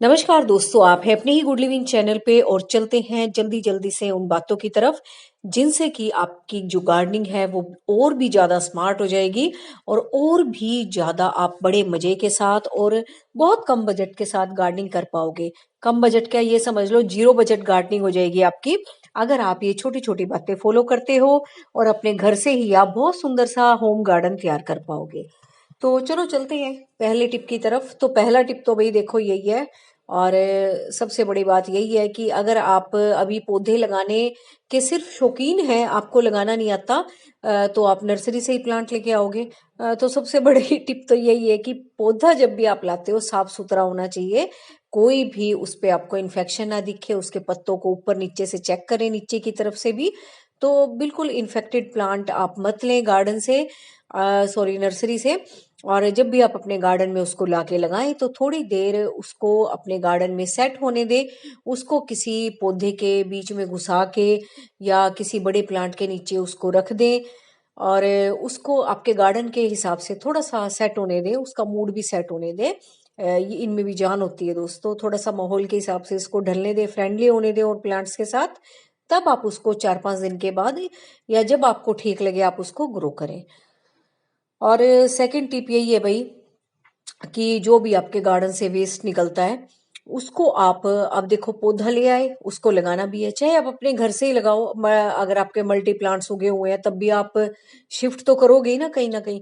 नमस्कार दोस्तों, आप हैं अपने ही गुड लिविंग चैनल पे और चलते हैं जल्दी जल्दी से उन बातों की तरफ जिनसे कि आपकी जो गार्डनिंग है वो और भी ज़्यादा स्मार्ट हो जाएगी और भी ज़्यादा आप बड़े मज़े के साथ और बहुत कम बजट के साथ गार्डनिंग कर पाओगे। कम बजट क्या, ये समझ लो जीरो बजट गार्डनिंग हो जाएगी आपकी, अगर आप ये छोटी छोटी बातें फॉलो करते हो और अपने घर से ही आप बहुत सुंदर सा होम गार्डन तैयार कर पाओगे। तो चलो चलते हैं पहले टिप की तरफ। तो पहला टिप तो भाई देखो यही है और सबसे बड़ी बात यही है कि अगर आप अभी पौधे लगाने के सिर्फ शौकीन हैं, आपको लगाना नहीं आता, तो आप नर्सरी से ही प्लांट लेके आओगे। तो सबसे बड़ी टिप तो यही है कि पौधा जब भी आप लाते हो साफ सुथरा होना चाहिए। कोई भी उस पे आपको इन्फेक्शन ना दिखे, उसके पत्तों को ऊपर नीचे से चेक करें, नीचे की तरफ से भी। तो बिल्कुल इन्फेक्टेड प्लांट आप मत लें गार्डन से, सॉरी नर्सरी से। और जब भी आप अपने गार्डन में उसको लाके लगाएं तो थोड़ी देर उसको अपने गार्डन में सेट होने दें। उसको किसी पौधे के बीच में घुसा के या किसी बड़े प्लांट के नीचे उसको रख दें और उसको आपके गार्डन के हिसाब से थोड़ा सा सेट होने दें, उसका मूड भी सेट होने दें। ये इनमें भी जान होती है दोस्तों, थोड़ा सा माहौल के हिसाब से इसको ढलने दें, फ्रेंडली होने दें और प्लांट्स के साथ। तब आप उसको 4-5 दिन के बाद या जब आपको ठीक लगे आप उसको ग्रो करें। और सेकंड टिप यही है भाई कि जो भी आपके गार्डन से वेस्ट निकलता है उसको आप, अब देखो पौधा ले आए, उसको लगाना भी है, चाहे आप अपने घर से ही लगाओ। अगर आपके मल्टी प्लांट्स उगे हुए हैं तब भी आप शिफ्ट तो करोगे ही ना कहीं ना कहीं।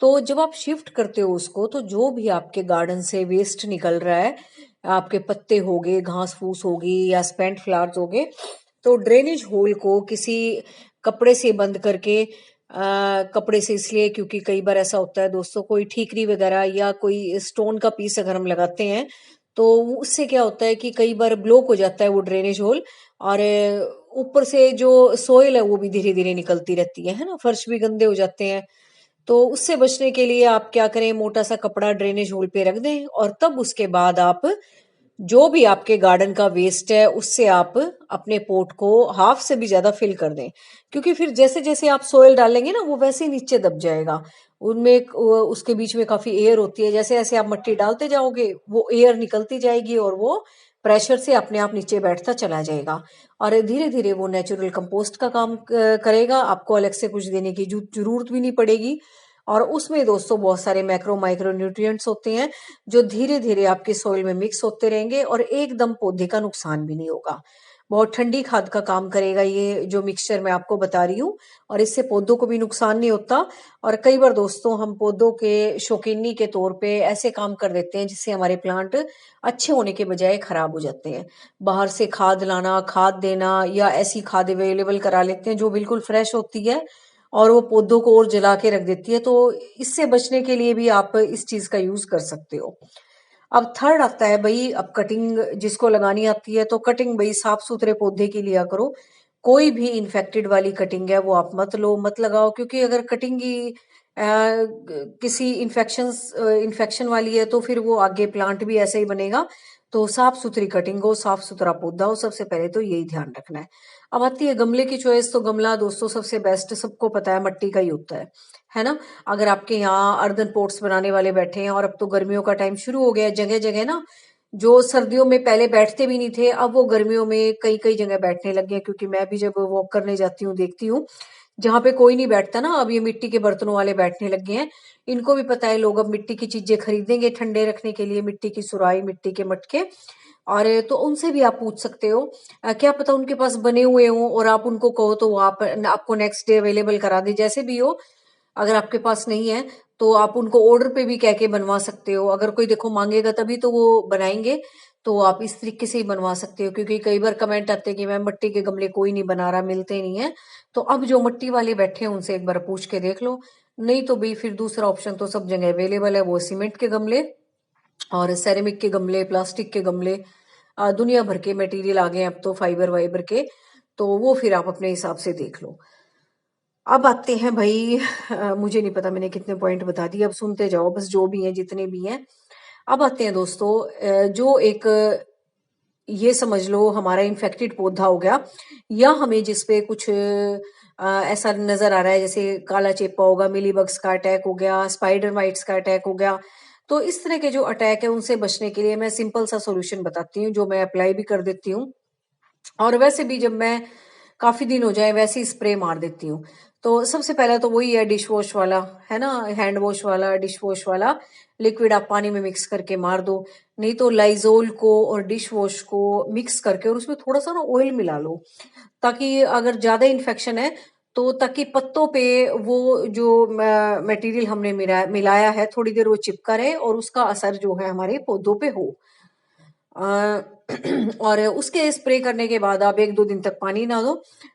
तो जब आप शिफ्ट करते हो उसको, तो जो भी आपके गार्डन से वेस्ट निकल रहा है, आपके पत्ते हो गए, घास फूस होगी या स्पेंट फ्लावर्स हो गए, तो ड्रेनेज होल को किसी कपड़े से बंद करके, कपड़े से इसलिए क्योंकि कई बार ऐसा होता है दोस्तों, कोई ठीकरी वगैरह या कोई स्टोन का पीस अगर हम लगाते हैं तो उससे क्या होता है कि कई बार ब्लॉक हो जाता है वो ड्रेनेज होल। और ऊपर से जो सोयल है वो भी धीरे धीरे निकलती रहती है ना, फर्श भी गंदे हो जाते हैं। तो उससे बचने के लिए आप क्या करें, मोटा सा कपड़ा ड्रेनेज होल पे रख दें और तब उसके बाद आप जो भी आपके गार्डन का वेस्ट है उससे आप अपने पोट को हाफ से भी ज्यादा फिल कर दें। क्योंकि फिर जैसे जैसे आप सोयल डालेंगे ना वो वैसे ही नीचे दब जाएगा। उनमें उसके बीच में काफी एयर होती है, जैसे जैसे आप मिट्टी डालते जाओगे वो एयर निकलती जाएगी और वो प्रेशर से अपने आप नीचे बैठता चला जाएगा। और धीरे धीरे वो नेचुरल कंपोस्ट का काम करेगा, आपको अलग से कुछ देने की जरूरत भी नहीं पड़ेगी। और उसमें दोस्तों बहुत सारे मैक्रो माइक्रो न्यूट्रिएंट्स होते हैं जो धीरे धीरे आपके सॉइल में मिक्स होते रहेंगे और एकदम पौधे का नुकसान भी नहीं होगा। बहुत ठंडी खाद का काम करेगा ये जो मिक्सचर मैं आपको बता रही हूँ, और इससे पौधों को भी नुकसान नहीं होता। और कई बार दोस्तों हम पौधों के शौकीनी के तौर पे ऐसे काम कर देते हैं जिससे हमारे प्लांट अच्छे होने के बजाय खराब हो जाते हैं। बाहर से खाद लाना, खाद देना या ऐसी खाद अवेलेबल करा लेते हैं जो बिल्कुल फ्रेश होती है और वो पौधों को और जला के रख देती है। तो इससे बचने के लिए भी आप इस चीज का यूज कर सकते हो। अब थर्ड आता है भाई, अब कटिंग जिसको लगानी आती है तो कटिंग भाई साफ सुथरे पौधे की लिया करो। कोई भी इन्फेक्टेड वाली कटिंग है वो आप मत लो, मत लगाओ, क्योंकि अगर कटिंग ही किसी इन्फेक्शन वाली है तो फिर वो आगे प्लांट भी ऐसे ही बनेगा। तो साफ सुथरी कटिंग हो, साफ सुथरा पौधा हो, सबसे पहले तो यही ध्यान रखना है। अब आती है गमले की चॉइस। तो गमला दोस्तों सबसे बेस्ट, सबको पता है, मट्टी का ही होता है ना। अगर आपके यहाँ अर्दन पोट्स बनाने वाले बैठे हैं, और अब तो गर्मियों का टाइम शुरू हो गया है, जगह जगह ना जो सर्दियों में पहले बैठते भी नहीं थे अब वो गर्मियों में कई कई जगह बैठने लगे हैं। क्योंकि मैं भी जब वॉक करने जाती हूँ देखती हूँ जहाँ पे कोई नहीं बैठता ना, अब ये मिट्टी के बर्तनों वाले बैठने लगे हैं। इनको भी पता है लोग अब मिट्टी की चीजें खरीदेंगे ठंडे रखने के लिए, मिट्टी की सुराही, मिट्टी के मटके। और तो उनसे भी आप पूछ सकते हो, क्या पता उनके पास बने हुए हों और आप उनको कहो तो वो आपको नेक्स्ट डे अवेलेबल करा दे, जैसे भी हो। अगर आपके पास नहीं है तो आप उनको ऑर्डर पे भी कह के बनवा सकते हो। अगर कोई देखो मांगेगा तभी तो वो बनाएंगे। तो आप इस तरीके से ही बनवा सकते हो, क्योंकि कई बार कमेंट आते हैं कि मैम मिट्टी के गमले कोई नहीं बना रहा, मिलते नहीं है। तो अब जो मिट्टी वाले बैठे हैं उनसे एक बार पूछ के देख लो। नहीं तो भाई फिर दूसरा ऑप्शन तो सब जगह अवेलेबल है, वो सीमेंट के गमले और सेरेमिक के गमले, प्लास्टिक के गमले, दुनिया भर के मटेरियल आ गए हैं अब तो, फाइबर वाइबर के। तो वो फिर आप अपने हिसाब से देख लो। अब आते हैं भाई, मुझे नहीं पता मैंने कितने पॉइंट बता दिए, अब सुनते जाओ बस जो भी हैं जितने भी हैं। अब आते हैं दोस्तों, जो एक ये समझ लो हमारा इन्फेक्टेड पौधा हो गया, या हमें जिसपे कुछ ऐसा नजर आ रहा है जैसे काला चेपा होगा, मिलीबग्स का अटैक हो गया, स्पाइडर माइट्स का अटैक हो गया। तो इस तरह के जो अटैक है उनसे बचने के लिए मैं सिंपल सा सॉल्यूशन बताती हूँ, जो मैं अप्लाई भी कर देती हूँ। और वैसे भी जब मैं काफी दिन हो जाए वैसे ही स्प्रे मार देती हूँ। तो सबसे पहले तो वही है डिश वॉश वाला, है ना, हैंड वॉश वाला, डिश वॉश वाला लिक्विड आप पानी में मिक्स करके मार दो। नहीं तो लाइजोल को और डिश वॉश को मिक्स करके और उसमें थोड़ा सा ना ऑयल मिला लो, ताकि अगर ज्यादा इन्फेक्शन है तो ताकि पत्तों पे वो जो मटेरियल हमने मिलाया है थोड़ी देर वो चिपका रहे और उसका असर जो है हमारे पौधों पे हो। अ, और उसके स्प्रे करने के बाद आप 1-2 दिन तक पानी ना दो,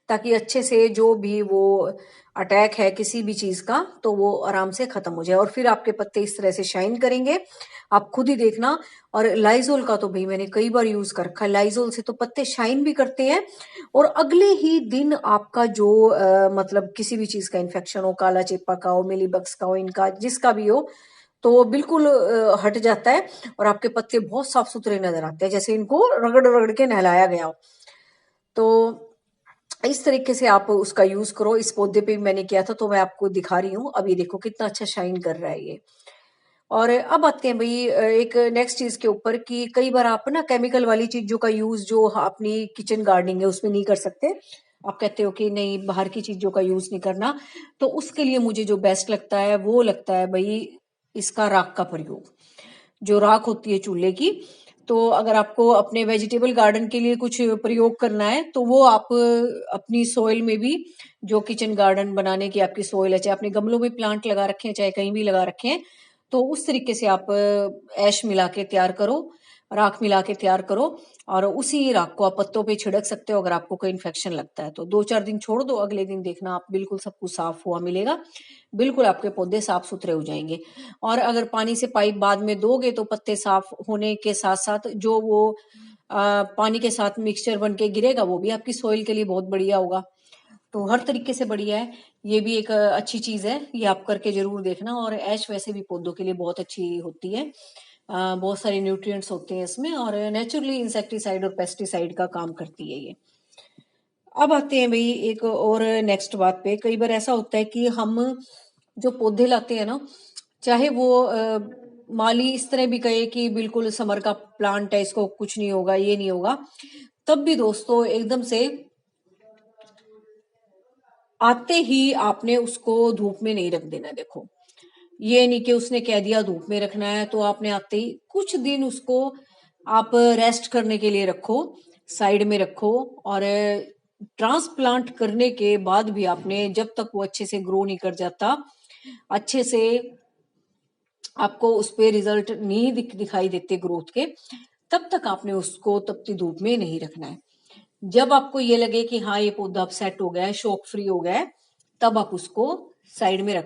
ताकि अच्छे से जो भी वो अटैक है किसी भी चीज का तो वो आराम से खत्म हो जाए और फिर आपके पत्ते इस तरह से शाइन करेंगे, आप खुद ही देखना। और लाइजोल का तो भाई मैंने कई बार यूज कर रखा है, लाइजोल से तो पत्ते शाइन भी करते हैं और अगले ही दिन आपका जो मतलब किसी भी चीज का इन्फेक्शन हो, काला चिपका का हो, मिलीबग्स का हो, इनका जिसका भी हो, तो वो बिल्कुल हट जाता है और आपके पत्ते बहुत साफ सुथरे नजर आते हैं, जैसे इनको रगड़ रगड़ के नहलाया गया हो। तो इस तरीके से आप उसका यूज करो। इस पौधे पे भी मैंने किया था तो मैं आपको दिखा रही हूँ, अब ये देखो कितना अच्छा शाइन कर रहा है ये। और अब आते हैं भाई एक नेक्स्ट चीज के ऊपर कि कई बार आप ना केमिकल वाली चीजों का यूज जो अपनी किचन गार्डनिंग है उसमें नहीं कर सकते। आप कहते हो कि नहीं बाहर की चीजों का यूज नहीं करना, तो उसके लिए मुझे जो बेस्ट लगता है वो लगता है भाई इसका राख का प्रयोग। जो राख होती है चूल्हे की, तो अगर आपको अपने वेजिटेबल गार्डन के लिए कुछ प्रयोग करना है तो वो आप अपनी सोइल में भी, जो किचन गार्डन बनाने की आपकी सोइल है, चाहे अपने गमलों में प्लांट लगा रखे हैं चाहे कहीं भी लगा रखे हैं, तो उस तरीके से आप ऐश मिला के तैयार करो, राख मिला के तैयार करो और उसी राख को आप पत्तों पे छिड़क सकते हो। अगर आपको कोई इन्फेक्शन लगता है तो 2-4 दिन छोड़ दो, अगले दिन देखना आप बिल्कुल सब कुछ साफ हुआ मिलेगा, बिल्कुल आपके पौधे साफ सुथरे हो जाएंगे। और अगर पानी से पाइप बाद में दोगे तो पत्ते साफ होने के साथ साथ जो वो पानी के साथ मिक्सचर बन के गिरेगा वो भी आपकी सॉइल के लिए बहुत बढ़िया होगा। तो हर तरीके से बढ़िया है, ये भी एक अच्छी चीज है, ये आप करके जरूर देखना। और ऐश वैसे भी पौधों के लिए बहुत अच्छी होती है, बहुत सारे न्यूट्रिएंट्स होते हैं इसमें और नेचुरली इंसेक्टिसाइड और पेस्टिसाइड का काम करती है ये। अब आते हैं भाई एक और नेक्स्ट बात पे। कई बार ऐसा होता है कि हम जो पौधे लाते हैं ना, चाहे वो माली इस तरह भी कहे कि बिल्कुल समर का प्लांट है इसको कुछ नहीं होगा ये नहीं होगा, तब भी दोस्तों एकदम से आते ही आपने उसको धूप में नहीं रख देना। देखो ये नहीं कि उसने कह दिया धूप में रखना है तो आपने आते ही कुछ दिन उसको आप रेस्ट करने के लिए रखो, साइड में रखो। और ट्रांसप्लांट करने के बाद भी आपने, जब तक वो अच्छे से ग्रो नहीं कर जाता, अच्छे से आपको उस पे रिजल्ट नहीं दिखाई देते ग्रोथ के, तब तक आपने उसको तपती धूप में नहीं रखना है। जब आपको ये लगे कि हाँ ये पौधा अब सेट हो गया है, शॉक फ्री हो गया है, तब आप उसको साइड में रख